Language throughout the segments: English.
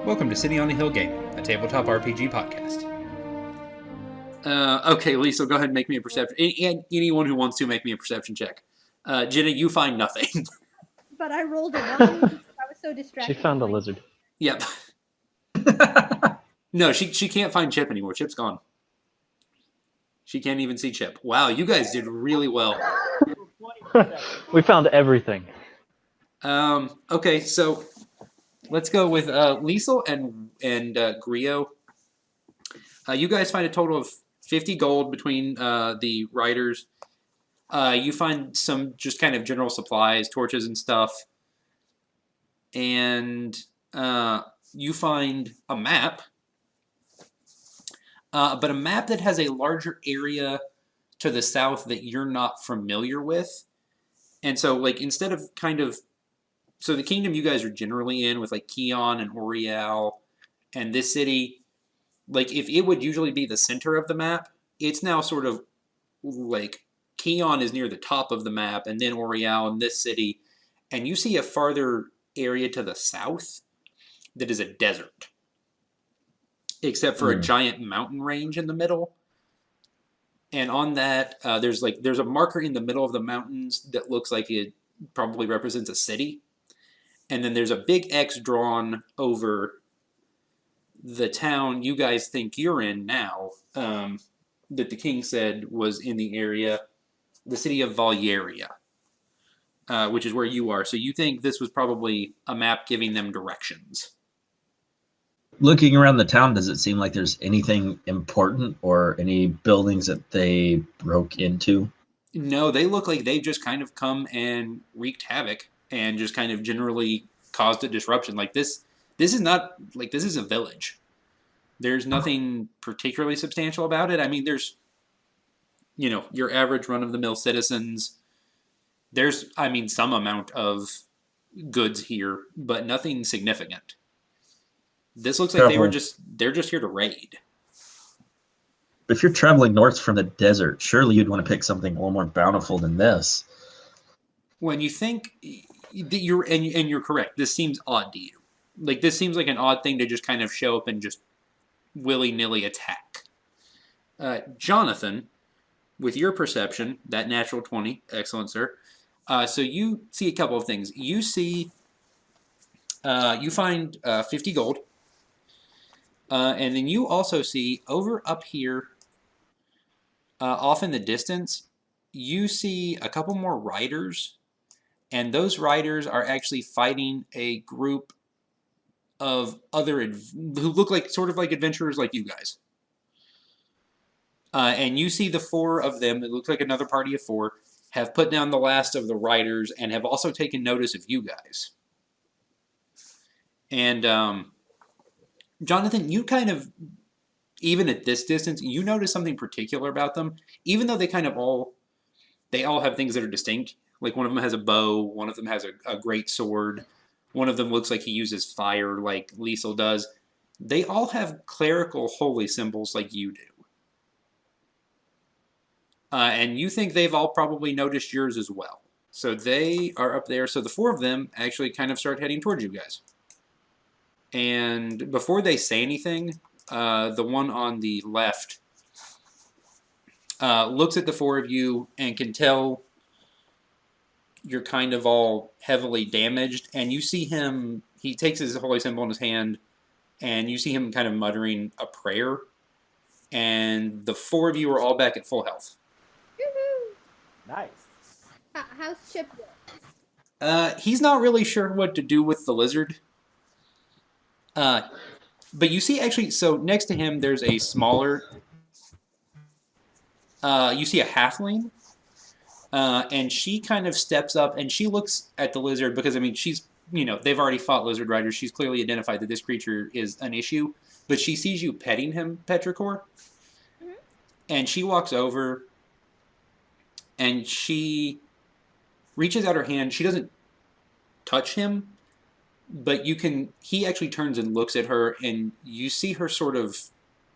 Welcome to City on a Hill Gaming, a tabletop RPG podcast. Okay, Lisa, go ahead and make me a perception. And anyone who wants to, make me a perception check. Jenna, you find nothing. But I rolled a 1 because I was so distracted. She found a lizard. Yep. No, she can't find Chip anymore. Chip's gone. She can't even see Chip. Wow, you guys did really well. We found everything. Okay, so let's go with Liesel and Grio. You guys find a total of 50 gold between the riders. You find some just kind of general supplies, torches and stuff. And you find a map. But a map that has a larger area to the south that you're not familiar with. And so, like, instead of so the kingdom you guys are generally in with, like, Keon and Oriel and this city, like, if it would usually be the center of the map, it's now sort of, like, Keon is near the top of the map, and then Oriel and this city, and you see a farther area to the south that is a desert. Except for a giant mountain range in the middle. And on that, there's a marker in the middle of the mountains that looks like it probably represents a city. And then there's a big X drawn over the town you guys think you're in now, that the king said was in the area, the city of Valeria, which is where you are. So you think this was probably a map giving them directions. Looking around the town, does it seem like there's anything important or any buildings that they broke into? No, they look like they've just kind of come and wreaked havoc and just kind of generally caused a disruption. Like this is not, like, this is a village. There's nothing particularly substantial about it. I mean, there's, you know, your average run-of-the-mill citizens. There's, I mean, some amount of goods here, but nothing significant. This looks like they're just here to raid. If you're traveling north from the desert, surely you'd want to pick something a little more bountiful than this. When you think that you're correct, this seems odd to you. Like, this seems like an odd thing to just kind of show up and just willy-nilly attack. Jonathan, with your perception, that natural 20, excellent, sir. So you see a couple of things. You see, you find 50 gold. And then you also see over up here, off in the distance, you see a couple more riders. And those riders are actually fighting a group of other who look like sort of like adventurers like you guys. And you see the four of them, it looks like another party of four, have put down the last of the riders and have also taken notice of you guys. And Jonathan, you kind of, even at this distance, you notice something particular about them. Even though they all have things that are distinct. Like, one of them has a bow, one of them has a great sword, one of them looks like he uses fire like Liesel does. They all have clerical holy symbols like you do. And you think they've all probably noticed yours as well. So they are up there. So the four of them actually kind of start heading towards you guys. And before they say anything, the one on the left looks at the four of you and can tell you're kind of all heavily damaged. And you see him, he takes his holy symbol in his hand, and you see him kind of muttering a prayer. And the four of you are all back at full health. Woohoo! Nice. How's Chip? He's not really sure what to do with the lizard. But you see, actually, so next to him, there's a smaller, you see a halfling, and she kind of steps up, and she looks at the lizard, because, I mean, she's, you know, they've already fought lizard riders, she's clearly identified that this creature is an issue, but she sees you petting him, Petrichor, and she walks over, and she reaches out her hand. She doesn't touch him, but he actually turns and looks at her, and you see her sort of,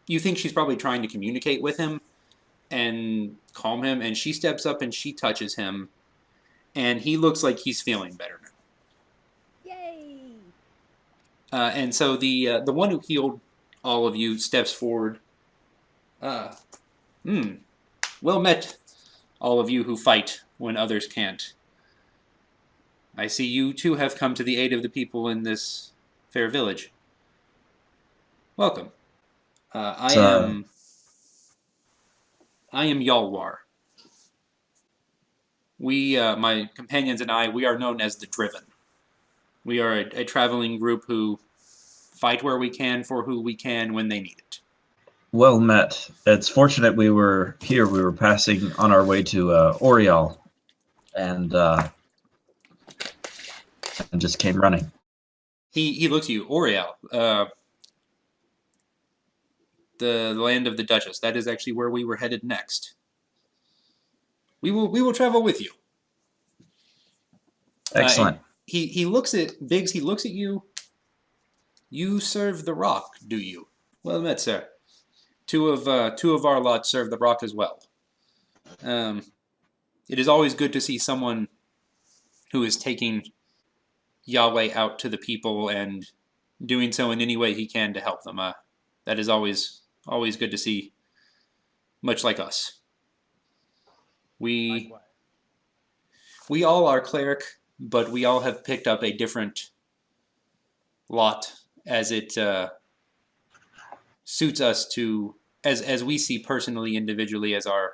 you think she's probably trying to communicate with him and calm him, and she steps up and she touches him, and he looks like he's feeling better now. Yay! And so the one who healed all of you steps forward. Well met, all of you who fight when others can't. I see you too have come to the aid of the people in this fair village. Welcome. I am Yalwar. We, my companions and I, we are known as the Driven. We are a traveling group who fight where we can for who we can when they need it. Well met. It's fortunate we were here. We were passing on our way to Oriel, and just came running. He looks at you, Oriel, the land of the Duchess. That is actually where we were headed next. We will travel with you. Excellent. He looks at Biggs. He looks at you. You serve the Rock, do you? Well met, sir. Two of our lot serve the Rock as well. It is always good to see someone who is taking Yahweh out to the people and doing so in any way he can to help them. That is always good to see. Much like us. We all are cleric, but we all have picked up a different lot as it suits us to, as we see personally, individually, as our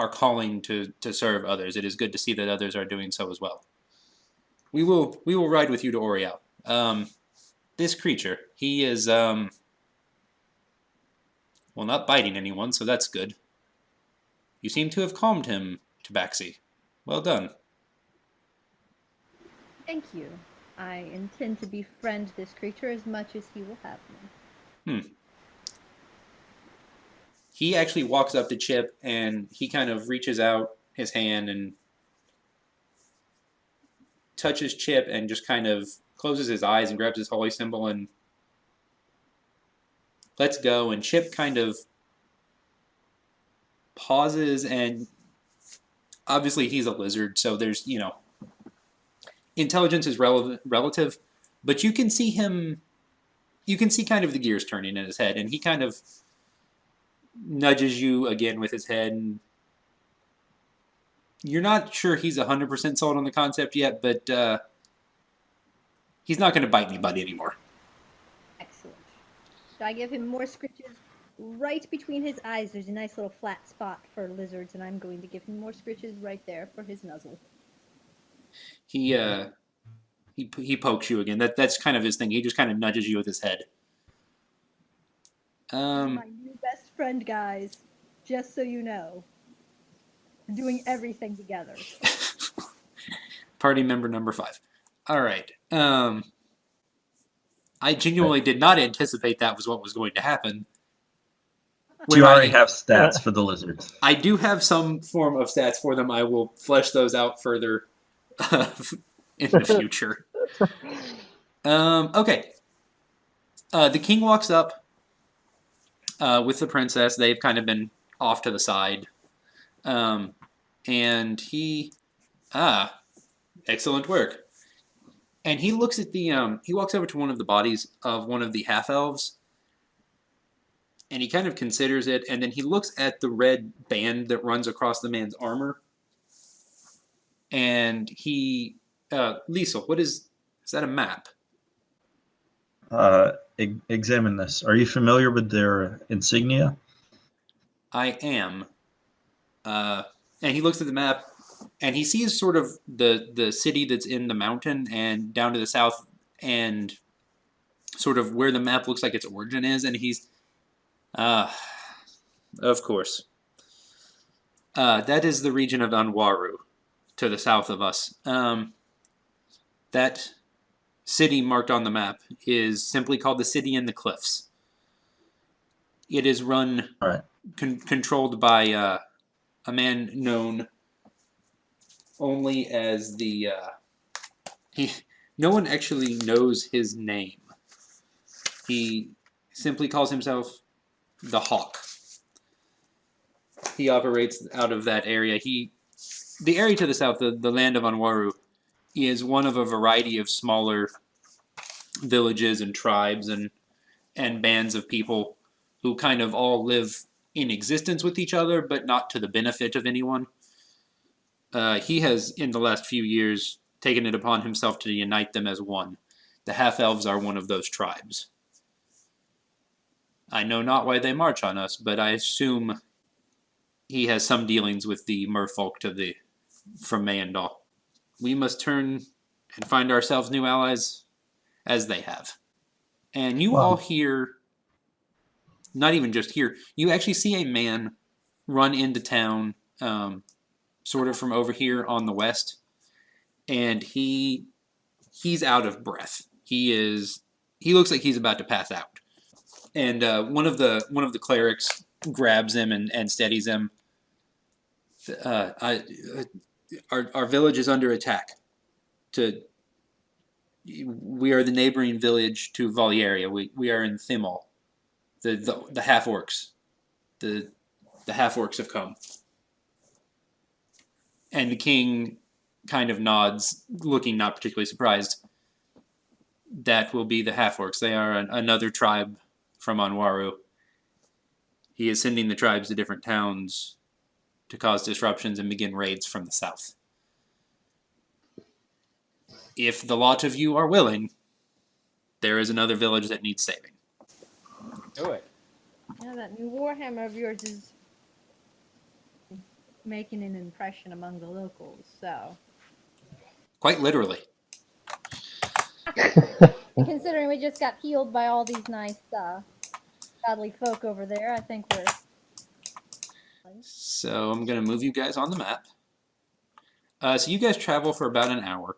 calling to serve others. It is good to see that others are doing so as well. We will ride with you to Oriel. This creature, he is well, not biting anyone, so that's good. You seem to have calmed him, Tabaxi. Well done. Thank you. I intend to befriend this creature as much as he will have me. He actually walks up to Chip, and he kind of reaches out his hand and touches Chip and just kind of closes his eyes and grabs his holy symbol and lets go. And Chip kind of pauses, and obviously he's a lizard, so there's, intelligence is relative, but you can see kind of the gears turning in his head, and he kind of nudges you again with his head, and you're not sure he's 100% sold on the concept yet, but he's not going to bite anybody anymore. Excellent. So I give him more scritches right between his eyes. There's a nice little flat spot for lizards, and I'm going to give him more scritches right there for his nuzzle. He pokes you again. That's kind of his thing. He just kind of nudges you with his head. My new best friend, guys. Just so you know. We're doing everything together. Party member number 5. All right. I genuinely did not anticipate that was what was going to happen. Do you already have stats for the lizards? I do have some form of stats for them. I will flesh those out further in the future. Okay. The king walks up with the princess. They've kind of been off to the side. And he... excellent work. And he looks at the... he walks over to one of the bodies of one of the half-elves. And he kind of considers it, and then he looks at the red band that runs across the man's armor. And he... Liesel, what is that a map? Examine this. Are you familiar with their insignia? I am. And he looks at the map, and he sees sort of the city that's in the mountain and down to the south, and sort of where the map looks like its origin is, and he's... of course. That is the region of Anwaru, to the south of us. That city marked on the map is simply called the City in the Cliffs. It is run, controlled by a man known only as the... no one actually knows his name. He simply calls himself the Hawk. He operates out of that area. The area to the south, the land of Anwaru, is one of a variety of smaller villages and tribes and bands of people who kind of all live in existence with each other, but not to the benefit of anyone. He has, in the last few years, taken it upon himself to unite them as one. The half-elves are one of those tribes. I know not why they march on us, but I assume he has some dealings with the merfolk from Mayendal. We must turn and find ourselves new allies as they have. And you all hear, not even just here, you actually see a man run into town, sort of from over here on the west, and he's out of breath. He looks like he's about to pass out. And one of the clerics grabs him and steadies him. Our village is under attack. We are the neighboring village to Valieria. We are in Thimol. The half orcs. The half orcs have come. And the king kind of nods, looking not particularly surprised. That will be the half orcs. They are another tribe from Anwaru. He is sending the tribes to different towns to cause disruptions and begin raids from the south. If the lot of you are willing, there is another village that needs saving. Do it. Yeah, that new Warhammer of yours is making an impression among the locals, so. Quite literally. Considering we just got healed by all these nice godly folk over there, I think we're... So I'm going to move you guys on the map. So you guys travel for about an hour,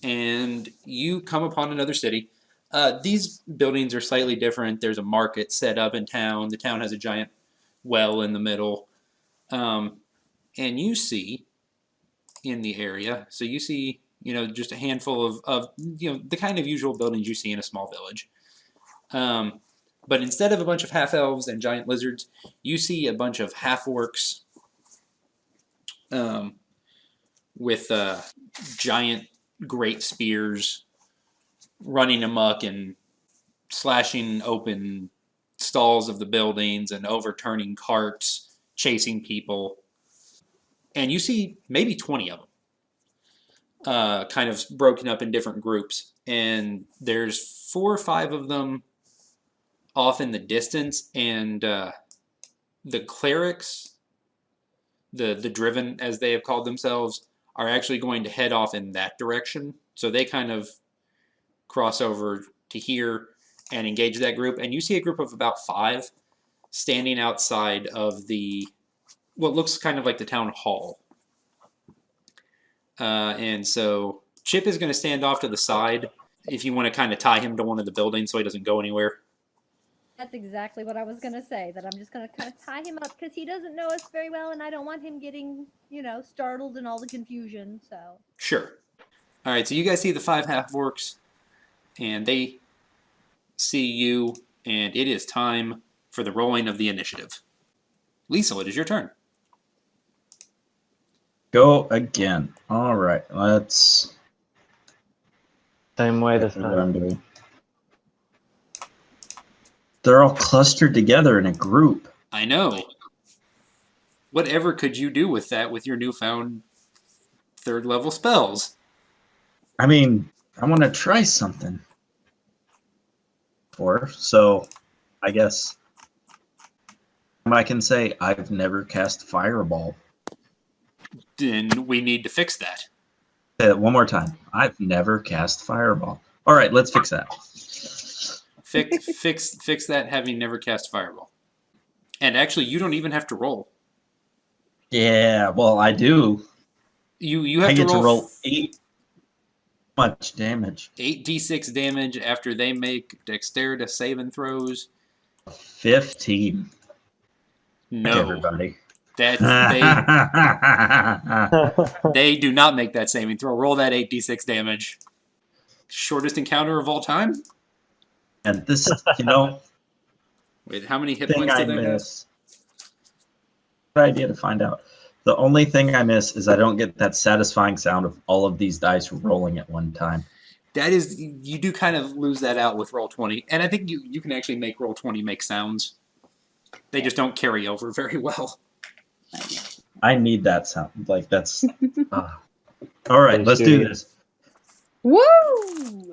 and you come upon another city. These buildings are slightly different. There's a market set up in town. The town has a giant well in the middle. And you see in the area, so you see, just a handful of the kind of usual buildings you see in a small village. But instead of a bunch of half-elves and giant lizards, you see a bunch of half-orcs with giant great spears running amok and slashing open stalls of the buildings and overturning carts, chasing people. And you see maybe 20 of them, kind of broken up in different groups. And there's 4 or 5 of them off in the distance, and the clerics, the driven, as they have called themselves, are actually going to head off in that direction. So they kind of cross over to here and engage that group. And you see a group of about 5 standing outside of what looks kind of like the town hall. And so Chip is going to stand off to the side if you want to kind of tie him to one of the buildings so he doesn't go anywhere. That's exactly what I was going to say, that I'm just going to kind of tie him up because he doesn't know us very well, and I don't want him getting, startled in all the confusion, so. Sure. All right, so you guys see the 5 half-orcs, and they see you, and it is time for the rolling of the initiative. Liesl, it is your turn. Go again. All right, let's... Same way this what I'm time. doing. They're all clustered together in a group. I know. Whatever could you do with that with your newfound 3rd level spells? I mean, I want to try something. So I guess I can say I've never cast Fireball. Then we need to fix that. Say it one more time. I've never cast Fireball. All right, let's fix that. Fix that, having never cast Fireball. And actually, you don't even have to roll. Yeah, well, I do. You have I get to roll 8 much damage. 8d6 damage after they make dexterity saving throws. 15. No, Everybody. they do not make that saving throw. Roll that 8d6 damage. Shortest encounter of all time. And this, Wait, how many hit thing points I did they have? miss. Good idea to find out. The only thing I miss is I don't get that satisfying sound of all of these dice rolling at one time. That is, you do kind of lose that out with Roll20, and I think you can actually make Roll20 make sounds. They just don't carry over very well. I need that sound. Like that's. All right, let's do this. Woo!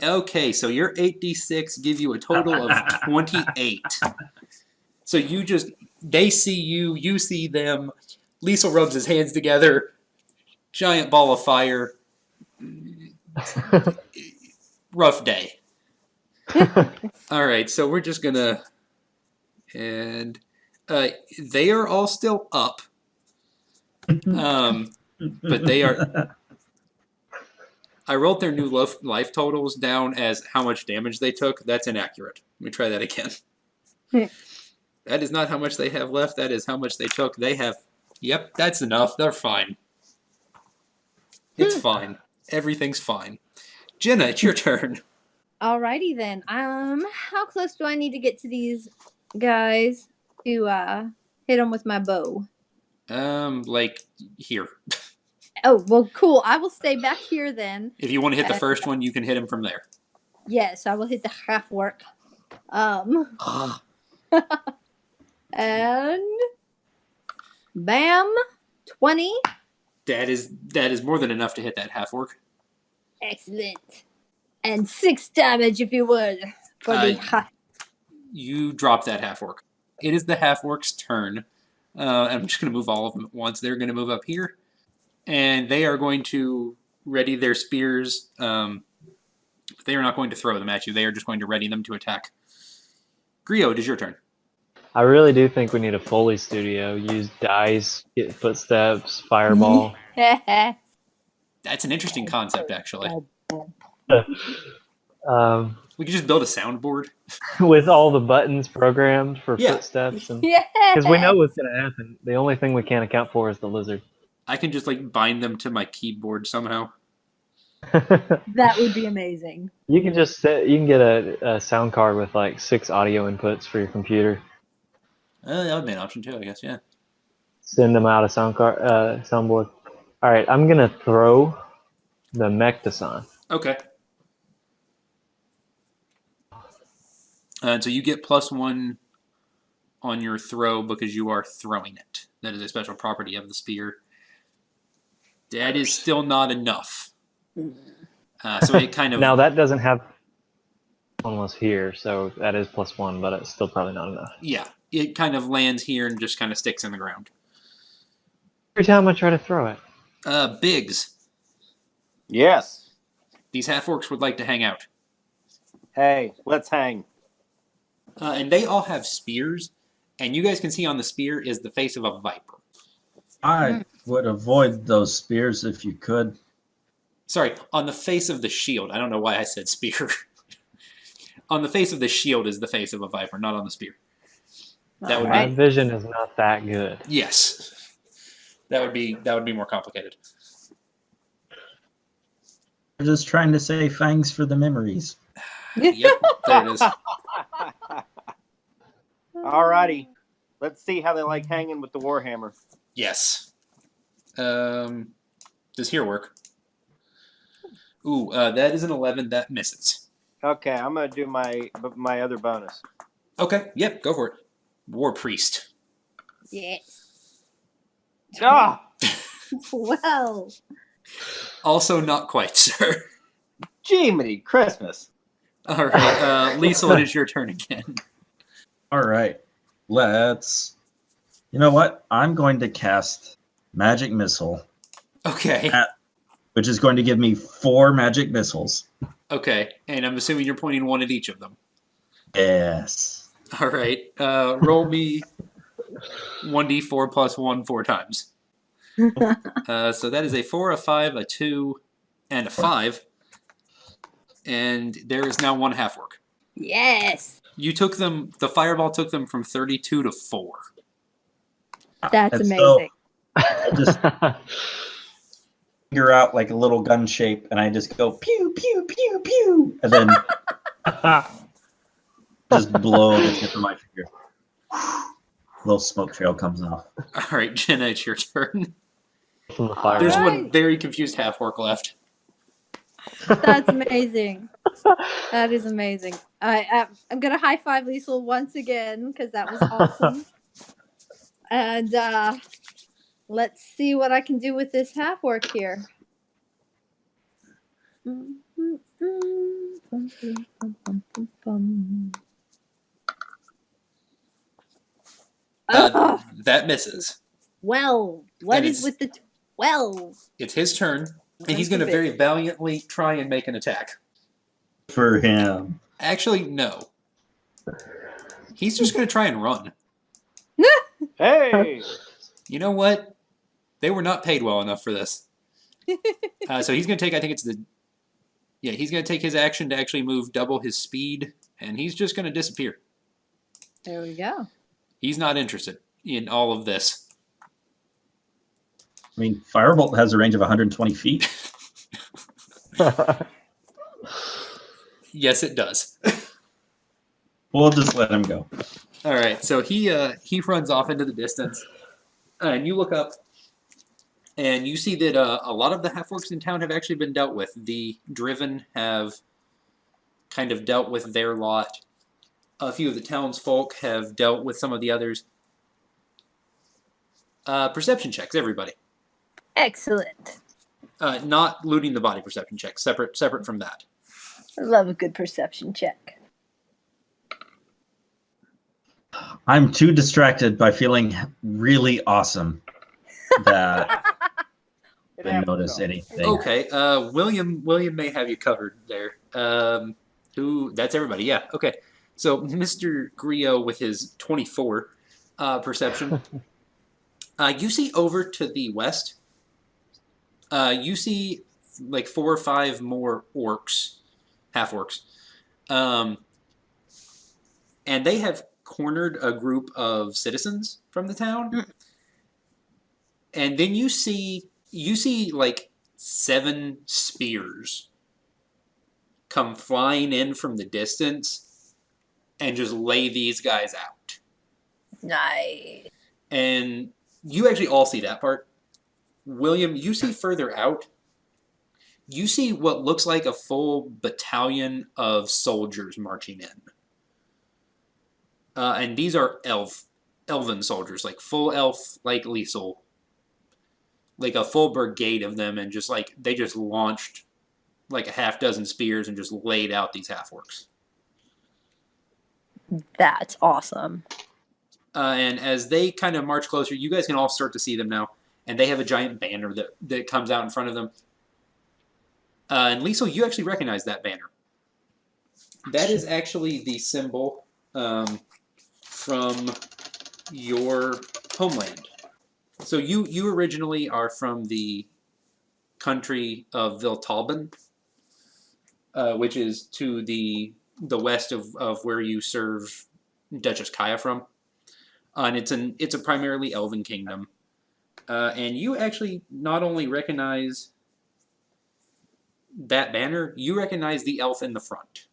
Okay, so your 8d6 give you a total of 28. So they see you, you see them. Liesel rubs his hands together. Giant ball of fire. Rough day. All right, so we're just gonna, and they are all still up, but they are. I wrote their new life totals down as how much damage they took. That's inaccurate. Let me try that again. That is not how much they have left. That is how much they took. They have. Yep, that's enough. They're fine. It's fine. Everything's fine. Jenna, it's your turn. Alrighty then. How close do I need to get to these guys to hit them with my bow? Like here. Oh, well, cool. I will stay back here then. If you want to hit the first one, you can hit him from there. Yes, I will hit the half work. And bam, 20. That is more than enough to hit that half orc. Excellent. And 6 damage, if you would, for the half. You drop that half orc. It is the half orc's turn. I'm just going to move all of them at once. They're going to move up here, and they are going to ready their spears. They are not going to throw them at you. They are just going to ready them to attack. Grio, it is your turn. I really do think we need a Foley studio. Use dice, get footsteps, fireball. That's an interesting concept, actually. We could just build a soundboard. With all the buttons programmed for Yeah. footsteps. Yeah. Because we know what's going to happen. The only thing we can't account for is the lizard. I can just like bind them to my keyboard somehow. That would be amazing. You can just you can get a sound card with like 6 audio inputs for your computer. That would be an option too, I guess. Yeah. Send them out a soundboard. All right, I'm gonna throw the Mectason. Okay. So you get +1 on your throw because you are throwing it. That is a special property of the spear. That is still not enough. So it kind of Now that doesn't have almost here, so that is +1, but it's still probably not enough. yeah, it kind of lands here and just kind of sticks in the ground. Every time I try to throw it. Biggs, Yes. these half orcs would like to hang out, Hey, let's hang. and they all have spears. And you guys can see on the spear is the face of a viper. I would avoid those spears if you could. Sorry, on the face of the shield. I don't know why I said spear. On the face of the shield is the face of a viper, not on the spear. That would My be vision is not that good. yes. That would be more complicated. We're just trying to say thanks for the memories. Yep, there it is. Alrighty. Let's see how they like hanging with the Warhammer. Yes. Does here work? Ooh, that is an 11. That misses. Okay, I'm gonna do my other bonus. Okay, yep, go for it. War priest. Yes. Ah, Well. Also not quite, sir. Jiminy Christmas. All right, Liesel, it is your turn again. All right, let's. You know what? I'm going to cast Magic Missile, Okay. which is going to give me 4 magic missiles. Okay, and I'm assuming you're pointing one at each of them. Yes. All right, roll me 1d4 plus 1 4 times. So that is a 4, a 5, a 2, and a 5. And there is now 1 half orc. Yes. You took them, the fireball took them from 32 to 4. That's And so amazing. I just figure out like a little gun shape, and I just go pew pew pew pew, and then just blow the tip of my finger. Little smoke trail comes off. All right, Jenna, it's your turn. From the fire. There's All one right. very confused half orc left. That's amazing. That is amazing. I'm gonna high five Liesel once again because that was awesome. And let's see what I can do with this half orc here. That misses. 12. What And is it's- with the 12? It's his turn, and he's going to very valiantly try and make an attack. For him. Actually, no. He's just going to try and run. Hey! You know what? They were not paid well enough for this. So he's going to take, I think it's he's going to take his action to actually move double his speed, and he's just going to disappear. There we go. He's not interested in all of this. I mean, Firebolt has a range of 120 feet. Yes, it does. We'll just let him go. All right, so he runs off into the distance, and you look up, and you see that a lot of the half-orcs in town have actually been dealt with. The Driven have kind of dealt with their lot. A few of the townsfolk have dealt with some of the others. Perception checks, everybody. Excellent. Not looting the body perception checks, separate from that. I love a good perception check. I'm too distracted by feeling really awesome that It I happens, notice though. anything. Okay, William may have you covered there. That's everybody, yeah, okay. So Mr. Griot with his 24 perception. You see over to the west, you see like 4 or 5 more orcs, half-orcs. And they have cornered a group of citizens from the town. And then you see like 7 spears come flying in from the distance and just lay these guys out. Nice. And you actually all see that part. William, you see further out, you see what looks like a full battalion of soldiers marching in. And these are elven soldiers, like full elf, like Liesel. Like a full brigade of them, and just like they just launched like a half dozen spears and just laid out these half-orcs. That's awesome. And as they kind of march closer, you guys can all start to see them now. And they have a giant banner that comes out in front of them. And Liesel, you actually recognize that banner. That is actually the symbol from your homeland. So you originally are from the country of Viltalben, which is to the west of where you serve Duchess Kaya from. And it's a primarily elven kingdom. And you actually not only recognize that banner, you recognize the elf in the front.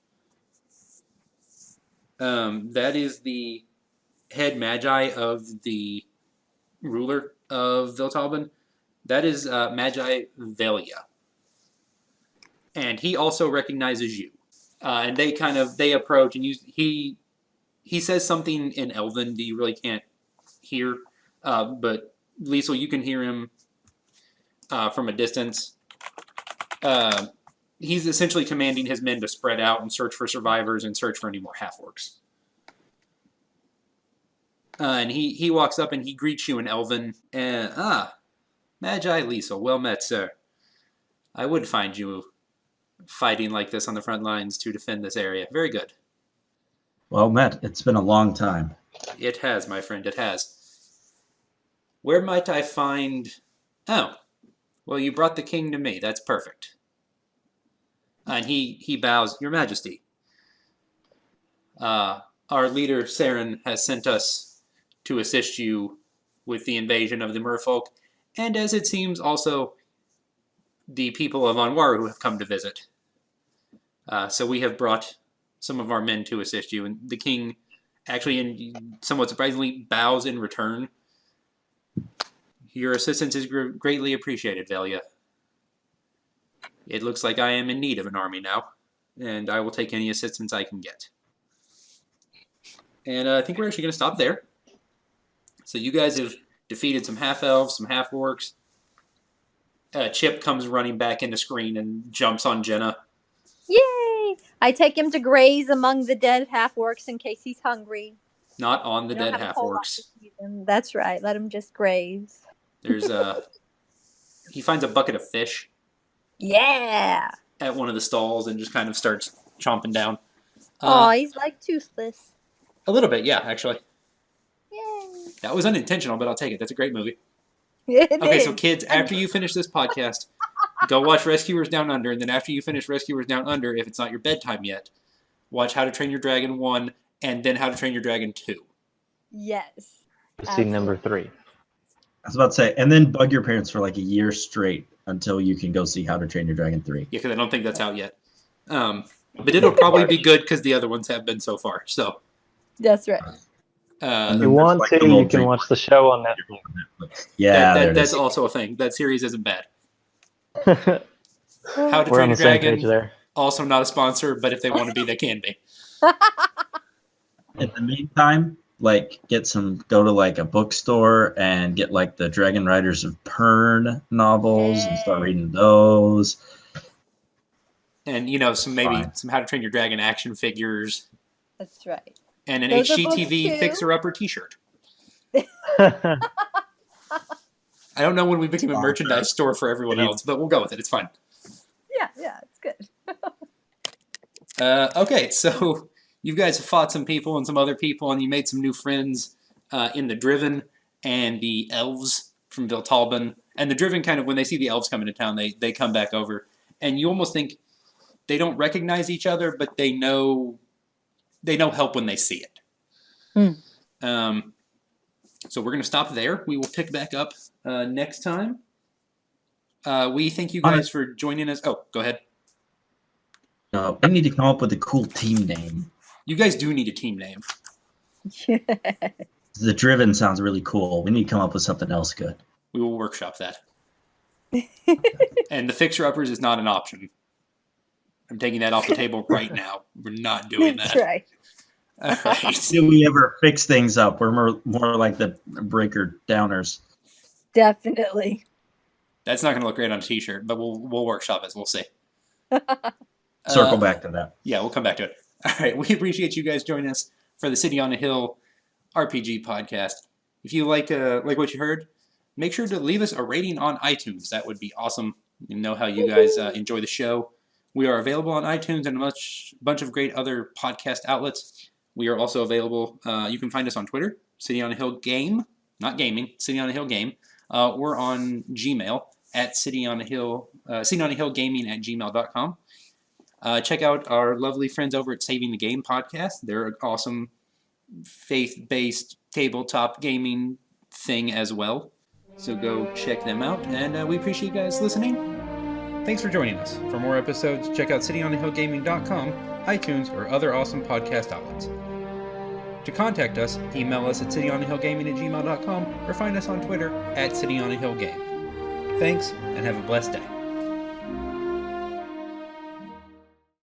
That is the head magi of the ruler of Viltalben. That is Magi Velia. And he also recognizes you. And they approach, and he says something in Elven that you really can't hear, but Liesel, you can hear him from a distance. He's essentially commanding his men to spread out and search for survivors and search for any more half-orcs. And he walks up and he greets you in Elven. Magi Liesel, well met, sir. I would find you fighting like this on the front lines to defend this area. Very good. Well met. It's been a long time. It has, my friend, it has. Where might I find... Oh, well, you brought the king to me. That's perfect. And he bows, Your Majesty. Our leader, Saren, has sent us to assist you with the invasion of the merfolk, and as it seems, also the people of Anwaru who have come to visit. So we have brought some of our men to assist you, and the king actually, and somewhat surprisingly, bows in return. Your assistance is greatly appreciated, Velia. It looks like I am in need of an army now. and I will take any assistance I can get. And I think we're actually going to stop there. So you guys have defeated some half-elves, some half-orcs. Chip comes running back into screen and jumps on Jenna. Yay! I take him to graze among the dead half-orcs in case he's hungry. Not on the We don't dead have a whole lot half-orcs. to feed him. That's right. Let him just graze. There's he finds a bucket of fish Yeah! at one of the stalls and just kind of starts chomping down. Oh, he's like toothless. A little bit, yeah, actually. Yay! That was unintentional, but I'll take it. That's a great movie. It Okay, so is. kids, after you finish this podcast, go watch Rescuers Down Under, and then after you finish Rescuers Down Under, if it's not your bedtime yet, watch How to Train Your Dragon 1 and then How to Train Your Dragon 2. Yes. See number 3. I was about to say, and then bug your parents for like a year straight until you can go see How to Train Your Dragon 3. Yeah, because I don't think that's out yet. But it'll probably be good because the other ones have been so far. So, That's right. If you want like to, the little you can drink. watch the show on Netflix. Yeah, there it that's is. also a thing. That series isn't bad. We're How to on Train the Your same Dragon, page there. also not a sponsor, but if they want to be, they can be. In the meantime, like go to like a bookstore and get like the Dragon Riders of Pern novels and start reading those. And, some Fine. some How to Train Your Dragon action figures That's right. and an Those are books HGTV too. fixer-upper t-shirt. I don't know when we became a Sponsor. merchandise store for everyone else, but we'll go with it. It's fine. Yeah, it's good. Okay, so you guys have fought some people and some other people, and you made some new friends in the Driven and the Elves from Viltalban. And the Driven kind of, when they see the Elves coming to town, they come back over. And you almost think they don't recognize each other, but they know help when they see it. So we're going to stop there. We will pick back up next time. We thank you guys for joining us. Oh, go ahead. No, we need to come up with a cool team name. You guys do need a team name. The Driven sounds really cool. We need to come up with something else good. We will workshop that. And the fixer-uppers is not an option. I'm taking that off the table right now. We're not doing that. That's right. All right. Do we ever fix things up? We're more like the breaker downers. Definitely. That's not going to look great on a t-shirt, but we'll workshop it. We'll see. Circle back to that. Yeah, we'll come back to it. All right. We appreciate you guys joining us for the City on a Hill RPG podcast. If you like what you heard, make sure to leave us a rating on iTunes. That would be awesome. You know how you guys enjoy the show. We are available on iTunes and a bunch of great other podcast outlets. We are also available. You can find us on Twitter, City on a Hill Game, not gaming, City on a Hill Game. We're on Gmail at City on a Hill Gaming at gmail.com. Check out our lovely friends over at Saving the Game podcast. They're an awesome faith-based tabletop gaming thing as well. So go check them out, and we appreciate you guys listening. Thanks for joining us. For more episodes, check out cityonthehillgaming.com, iTunes, or other awesome podcast outlets. To contact us, email us at cityonthehillgaming@gmail.com or find us on Twitter at cityonthehillgame. Thanks, and have a blessed day.